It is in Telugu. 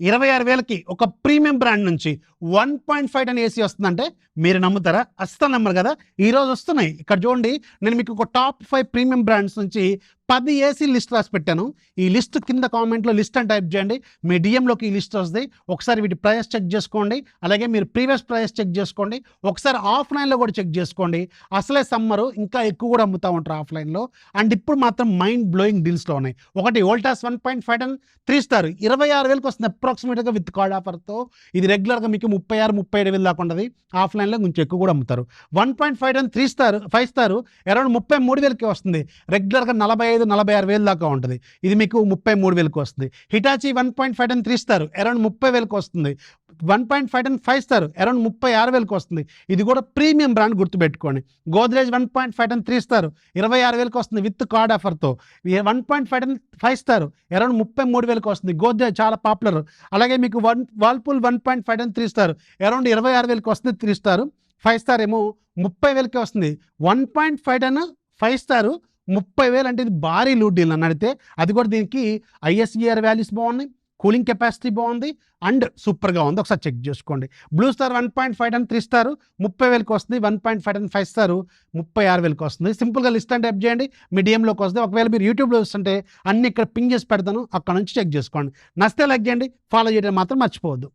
26,000కి ఒక ప్రీమియం బ్రాండ్ నుంచి 1.5 టన్ ఏసీ వస్తుందంటే మీరు నమ్ముతారా? అస్సలు నమ్మరు కదా. ఈరోజు వస్తున్నాయి ఇక్కడ చూడండి. నేను మీకు ఒక టాప్ 5 ప్రీమియం బ్రాండ్స్ నుంచి 10 ఏసీ లిస్ట్ రాసి పెట్టాను. ఈ లిస్ట్ కింద కామెంట్లో లిస్ట్ అని టైప్ చేయండి. మీ డిఎంలోకి ఈ లిస్ట్ వస్తుంది. ఒకసారి వీటి ప్రైస్ చెక్ చేసుకోండి. అలాగే మీరు ప్రీవియస్ ప్రైస్ చెక్ చేసుకోండి. ఒకసారి ఆఫ్లైన్లో కూడా చెక్ చేసుకోండి. అసలే సమ్మరు ఇంకా ఎక్కువ కూడా అమ్ముతూ ఉంటారు ఆఫ్లైన్లో. అండ్ ఇప్పుడు మాత్రం మైండ్ బ్లోయింగ్ డీల్స్లో ఉన్నాయి. ఒకటి వోల్టాస్ 1.5 టన్ 3 స్టార్ 26,000కి వస్తుంది అప్రాక్సిమేట్గా విత్ కార్డ్ ఆఫర్తో. ఇది రెగ్యులర్గా మీకు 36,000-37,000 దాకా ఉంటుంది. ఆఫ్లైన్లో కొంచెం ఎక్కువ కూడా అమ్ముతారు. 1.5 టన్ 3 స్టార్ 5 స్టార్ అరౌండ్ 33,000కి వస్తుంది. రెగ్యులర్గా 45,000-46,000 దాకా ఉంటుంది. ఇది మీకు 33,000కి వస్తుంది. హిటాచి 1.5 టన్ 3 స్టార్ అరౌండ్ 30,000కి వస్తుంది. 1.5 టన్ 5 స్టార్ అరౌండ్ 36,000కి వస్తుంది. ఇది కూడా ప్రీమియం బ్రాండ్ గుర్తుపెట్టుకోండి. గోద్రేజ్ 1.5 టన్ 3 స్టార్ 26,000కి వస్తుంది విత్ కార్డ్ ఆఫర్తో. 1.5 టన్ 5 స్టార్ అరౌండ్ 33,000కి వస్తుంది. గోద్రేజ్ చాలా పాపులర్. అలాగే మీకు వాల్పూల్ 1.5 టన్ 3 స్టార్ అరౌండ్ 26,000కి వస్తుంది. 3 స్టార్ 5 స్టార్ ఏమో 30,000కి వస్తుంది. 1.5 టన్ 5 స్టార్ 30,000 అంటే ఇది భారీ లూట్ డీల్ అని అడిగితే. అది కూడా దీనికి ఐఎస్ఈఆర్ వాల్యూస్ బాగున్నాయి, కూలింగ్ కెపాసిటీ బాగుంది అండ్ సూపర్గా ఉంది. ఒకసారి చెక్ చేసుకోండి. బ్లూ స్టార్ 1.5 టన్ 3 స్టార్ 30,000కి వస్తుంది. 1.5 టన్ 5 స్టార్ 36,000కి వస్తుంది. సింపుల్గా లిస్ట్ అని టైప్ చేయండి. మీ డిఎంలోకి వస్తుంది. ఒకవేళ మీరు యూట్యూబ్లో చూస్తుంటే అన్ని ఇక్కడ పింగ్ చేసి పెడతాను, అక్కడ నుంచి చెక్ చేసుకోండి. నచ్చితే లైక్ చేయండి, ఫాలో చేయడం మాత్రం మర్చిపోవద్దు.